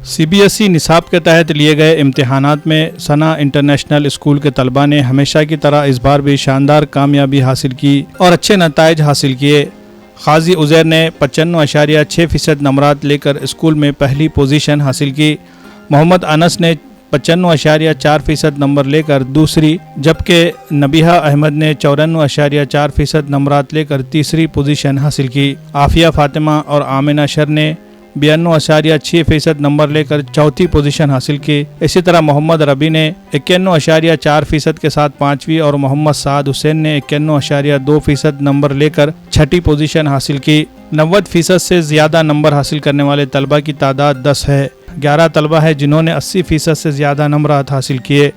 CBSE نصاب کے تحت لیے گئے امتحانات میں ثنا انٹرنیشنل اسکول کے طلباء نے ہمیشہ کی طرح اس بار بھی شاندار کامیابی حاصل کی اور اچھے نتائج حاصل کیے۔ قاضی عزیر نے 95.6% نمرات لے کر اسکول میں پہلی پوزیشن حاصل کی۔ محمد انس نے 95.4% نمبر لے کر دوسری، جبکہ نبیہہ احمد نے 94.4% نمرات لے کر تیسری پوزیشن حاصل کی۔ عافیہ فاطمہ اور آمنہ شر نے 92.6% نمبر لے کر چوتھی پوزیشن حاصل کی۔ اسی طرح محمد ربی نے 91.4% کے ساتھ پانچویں اور محمد سعد حسین نے 91.2% نمبر لے کر چھٹی پوزیشن حاصل کی۔ 90% سے زیادہ نمبر حاصل کرنے والے طلبہ کی تعداد 10 ہے۔ 11 طلبہ ہیں جنہوں نے 80% سے زیادہ نمرات حاصل کیے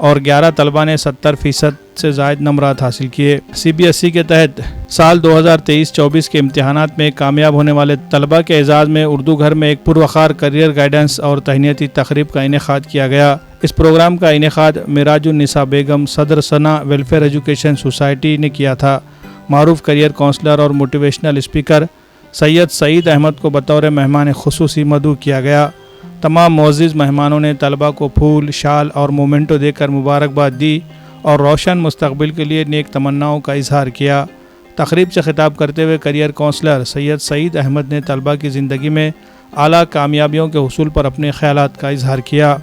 اور 11 طلبہ نے 70% سے زائد نمرات حاصل کیے۔ CBSE کے تحت سال 2023-24 کے امتحانات میں کامیاب ہونے والے طلبہ کے اعزاز میں اردو گھر میں ایک پروقار کریئر گائیڈنس اور تہنیتی تقریب کا انعقاد کیا گیا۔ اس پروگرام کا انعقاد معراج النساء بیگم صدر ثنا ویلفیئر ایجوکیشن سوسائٹی نے کیا تھا۔ معروف کریئر کونسلر اور موٹیویشنل اسپیکر سید سعید احمد کو بطور مہمان خصوصی مدعو کیا گیا۔ تمام معزز مہمانوں نے طلباء کو پھول، شال اور مومنٹو دے کر مبارکباد دی اور روشن مستقبل کے لیے نیک تمناؤں کا اظہار کیا۔ تقریب سے خطاب کرتے ہوئے کریئر کونسلر سید سعید احمد نے طلباء کی زندگی میں اعلیٰ کامیابیوں کے حصول پر اپنے خیالات کا اظہار کیا۔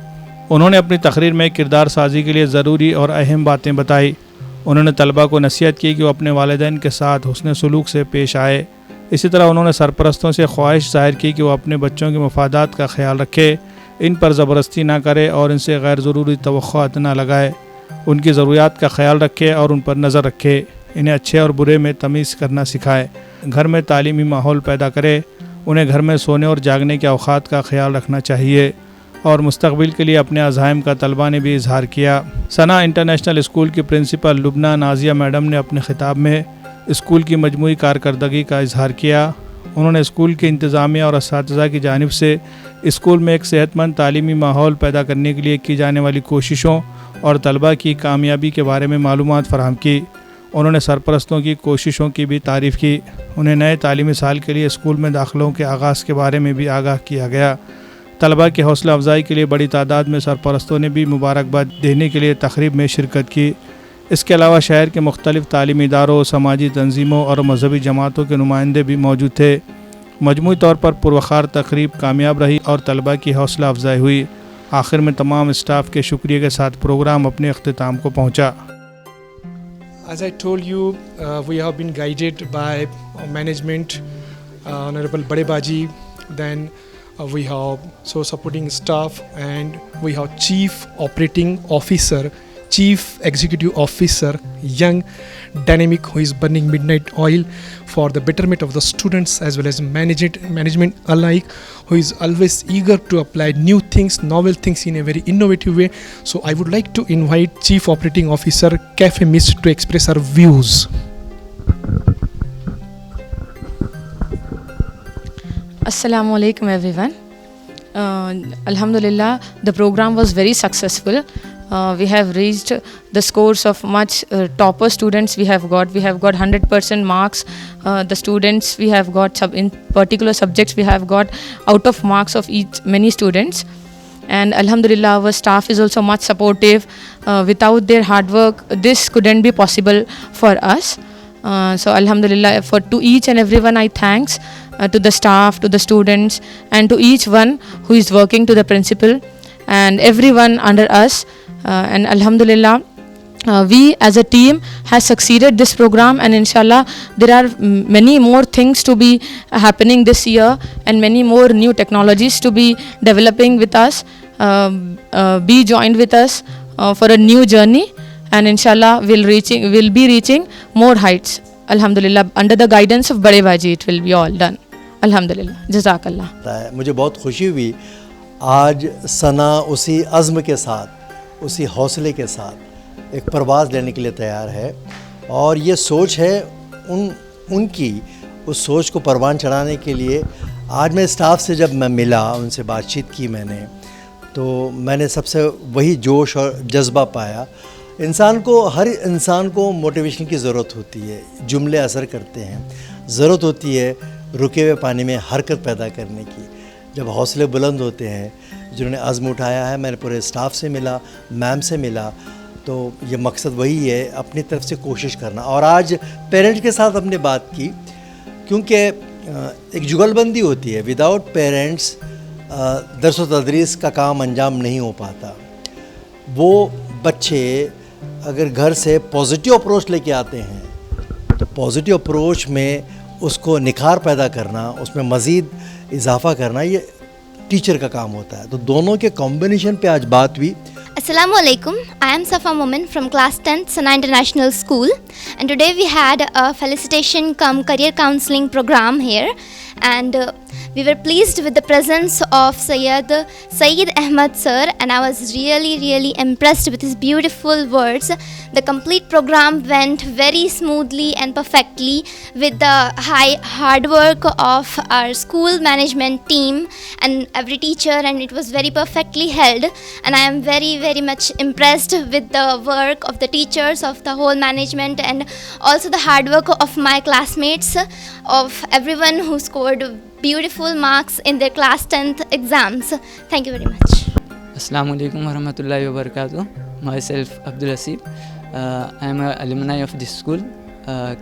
انہوں نے اپنی تقریر میں کردار سازی کے لیے ضروری اور اہم باتیں بتائی۔ انہوں نے طلباء کو نصیحت کی کہ وہ اپنے والدین کے ساتھ حسن سلوک سے پیش آئے۔ اسی طرح انہوں نے سرپرستوں سے خواہش ظاہر کی کہ وہ اپنے بچوں کے مفادات کا خیال رکھے، ان پر زبردستی نہ کرے اور ان سے غیر ضروری توقعات نہ لگائے، ان کی ضروریات کا خیال رکھے اور ان پر نظر رکھے، انہیں اچھے اور برے میں تمیز کرنا سکھائے، گھر میں تعلیمی ماحول پیدا کرے، انہیں گھر میں سونے اور جاگنے کے اوقات کا خیال رکھنا چاہیے اور مستقبل کے لیے اپنے عزائم کا طلباء نے بھی اظہار کیا۔ ثنا انٹرنیشنل اسکول کی پرنسپل لبنہ نازیہ میڈم نے اپنے خطاب میں اسکول کی مجموعی کارکردگی کا اظہار کیا۔ انہوں نے اسکول کی انتظامیہ اور اساتذہ کی جانب سے اسکول میں ایک صحت مند تعلیمی ماحول پیدا کرنے کے لیے کی جانے والی کوششوں اور طلباء کی کامیابی کے بارے میں معلومات فراہم کی۔ انہوں نے سرپرستوں کی کوششوں کی بھی تعریف کی۔ انہیں نئے تعلیمی سال کے لیے اسکول میں داخلوں کے آغاز کے بارے میں بھی آگاہ کیا گیا۔ طلباء کی حوصلہ افزائی کے لیے بڑی تعداد میں سرپرستوں نے بھی مبارکباد دینے کے لیے تقریب میں شرکت کی۔ اس کے علاوہ شہر کے مختلف تعلیمی اداروں، سماجی تنظیموں اور مذہبی جماعتوں کے نمائندے بھی موجود تھے۔ مجموعی طور پر پروقار تقریب کامیاب رہی اور طلباء کی حوصلہ افزائی ہوئی۔ آخر میں تمام اسٹاف کے شکریہ کے ساتھ پروگرام اپنے اختتام کو پہنچا۔ As I told you, we have been guided by management, Honorable Bade Baji, then we have so supporting staff, and we have Chief Operating Officer, Chief Executive Officer, young, dynamic, who is burning midnight oil for the betterment of the students as well as management alike, who is always eager to apply new things, novel things in a very innovative way. So I would like to invite Chief Operating Officer Cafe Miss to express her views. Assalamu alaikum everyone. Alhamdulillah, the program was very successful. We have reached the scores of much topper students we have got. We have got 100% marks. The students we have got in particular subjects we have got out of marks of many students. And Alhamdulillah, our staff is also much supportive. Without their hard work, this couldn't be possible for us. So Alhamdulillah, to each and everyone I thanks, to the staff, to the students, and to each one who is working, to the principal and everyone under us. And Alhamdulillah, we as a team has succeeded this program, and inshallah there are many more things to be happening this year and many more new technologies to be developing with us. Be joined with us for a new journey, and inshallah we'll be reaching more heights. Alhamdulillah, under the guidance of Bade Baji it will be all done. Alhamdulillah, Jazakallah. مجھے بہت خوشی ہوئی آج ثنا اسی عزم کے ساتھ، اسی حوصلے کے ساتھ ایک پرواز لینے کے لیے تیار ہے، اور یہ سوچ ہے ان کی، اس سوچ کو پروان چڑھانے کے لیے آج میں اسٹاف سے جب میں ملا، ان سے بات چیت کی میں نے، تو میں نے سب سے وہی جوش اور جذبہ پایا۔ ہر انسان کو موٹیویشن کی ضرورت ہوتی ہے، جملے اثر کرتے ہیں، ضرورت ہوتی ہے رکے ہوئے پانی میں حرکت پیدا کرنے کی، جب حوصلے بلند ہوتے ہیں، جنہوں نے عزم اٹھایا ہے. میں نے پورے اسٹاف سے ملا، میم سے ملا، تو یہ مقصد وہی ہے اپنی طرف سے کوشش کرنا. اور آج پیرنٹ کے ساتھ ہم نے بات کی، کیونکہ ایک جگل بندی ہوتی ہے. وداؤٹ پیرنٹس درس و تدریس کا کام انجام نہیں ہو پاتا. وہ بچے اگر گھر سے پازیٹیو اپروچ لے کے آتے ہیں تو پازیٹیو اپروچ میں اس کو نکھار پیدا کرنا، اس میں مزید اضافہ کرنا، یہ ٹیچر کا کام ہوتا ہے. تو دونوں کے کمبینیشن پہ آج بات ہوئی. Assalamu alaikum. I am Safa Momin from class 10th Sana International School, and today we had a felicitation cum career counseling program here, and we were pleased with the presence of Saeed Ahmed sir, and I was really impressed with his beautiful words. The complete program went very smoothly and perfectly with the hard work of our school management team and every teacher, and it was very perfectly held. And I am very much impressed with the work of the teachers, of the whole management, and also the hard work of my classmates, of everyone who scored beautiful marks in their class 10th exams. Thank you very much. Assalamu alaikum warahmatullahi wabarakatuh. Myself Abdul Hasib. I am an alumni of this school.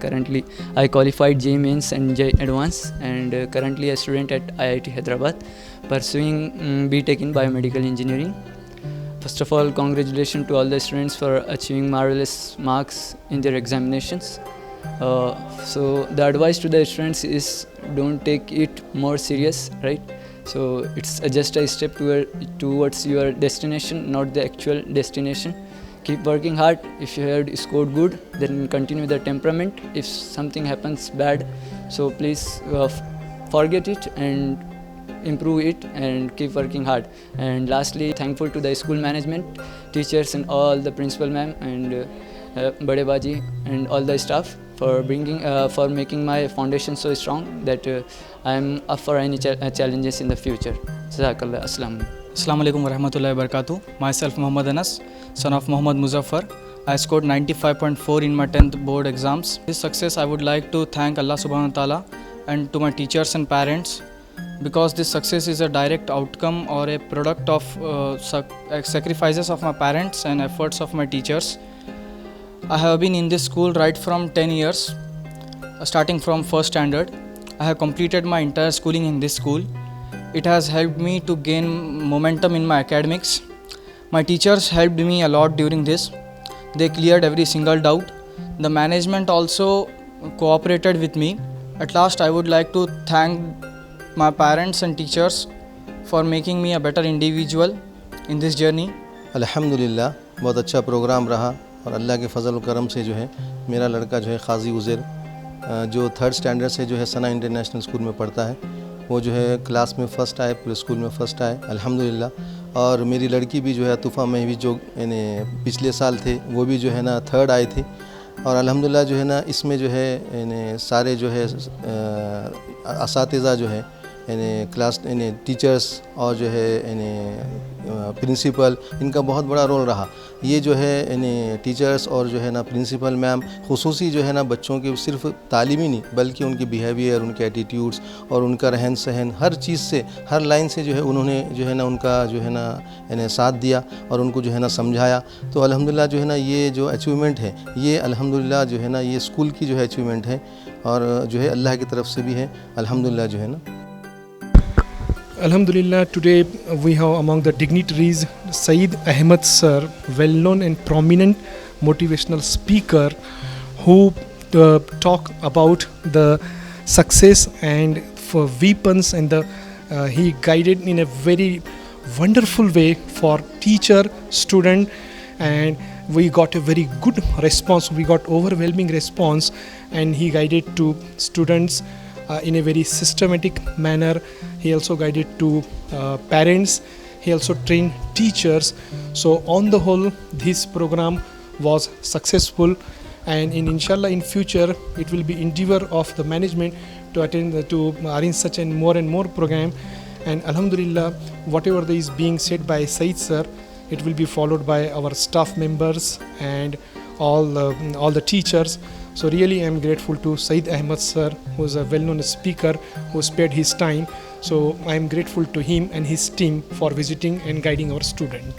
Currently I qualified JEE Mains and JEE Advanced, and currently a student at IIT Hyderabad pursuing BTech in Biomedical Engineering. First of all, congratulations to all the students for achieving marvelous marks in their examinations. So the advice to the students is don't take it more serious, right? So it's just a step towards your destination, not the actual destination. Keep working hard. If you have scored good, then continue the temperament. If something happens bad, so please forget it and improve it and keep working hard. And lastly, thankful to the school management, teachers and all the principal ma'am and Bade Baji and all the staff for making my foundation so strong that I am up for any challenges in the future. Jazakallah. Assalamu alaikum warahmatullahi wabarakatuh. Myself Muhammad Anas, son of Muhammad Muzaffar. I scored 95.4 in my 10th board exams. This success I would like to thank Allah subhanahu wa ta'ala and to my teachers and parents, because this success is a direct outcome or a product of sacrifices of my parents and efforts of my teachers. I have been in this school right from 10 years, starting from first standard. I have completed my entire schooling in this school. It has helped me to gain momentum in my academics. My teachers helped me a lot during this. They cleared every single doubt. The management also cooperated with me. At last, I would like to thank my parents and teachers for making me a better individual in this journey. الحمدللہ بہت اچھا programme رہا، اور اللہ کے فضل و کرم سے جو ہے میرا لڑکا جو ہے قاضی عزیر، جو 3rd اسٹینڈرڈ سے جو ہے ثنا انٹرنیشنل اسکول میں پڑھتا ہے، وہ جو ہے کلاس میں فرسٹ آئے، پورے اسکول میں فرسٹ آئے الحمدللہ. اور میری لڑکی بھی جو ہے عطوفہ میں بھی جو یعنی پچھلے سال تھے وہ بھی جو ہے نا 3rd آئے تھے. اور الحمدللہ جو ہے نا اس میں جو ہے یعنی سارے جو ہے اساتذہ جو ہے یعنی کلاس یعنی ٹیچرس اور جو ہے یعنی پرنسپل، ان کا بہت بڑا رول رہا. یہ جو ہے یعنی ٹیچرس اور جو ہے نا پرنسپل میم خصوصی جو ہے نا بچوں کی صرف تعلیم ہی نہیں بلکہ ان کی بیہیویئر، ان کے ایٹیٹیوڈس اور ان کا رہن سہن، ہر چیز سے ہر لائن سے جو ہے انہوں نے جو ہے نا ان کا جو ہے نا یعنی ساتھ دیا اور ان کو جو ہے نا سمجھایا. تو الحمدللہ جو ہے نا یہ جو اچیومنٹ ہے یہ الحمدللہ جو ہے نا یہ اسکول کی جو ہے اچیومنٹ ہے اور جو ہے اللہ کی طرف سے بھی ہے الحمدللہ جو ہے نا. Alhamdulillah, today we have among the dignitaries Saeed Ahmed sir, well-known and prominent motivational speaker who talk about the success and for weapons, and he guided in a very wonderful way for teacher, student, and we got a very good response. We got overwhelming response, and he guided to students in a very systematic manner. He also guided to parents. He also trained teachers. So on the whole, this program was successful, and inshallah in future it will be endeavor of the management to arrange such and more program. And alhamdulillah, whatever is being said by Saeed sir, it will be followed by our staff members and all the teachers. So really I am grateful to Saeed Ahmed sir, who is a well-known speaker who spared his time. So I am grateful to him and his team for visiting and guiding our student.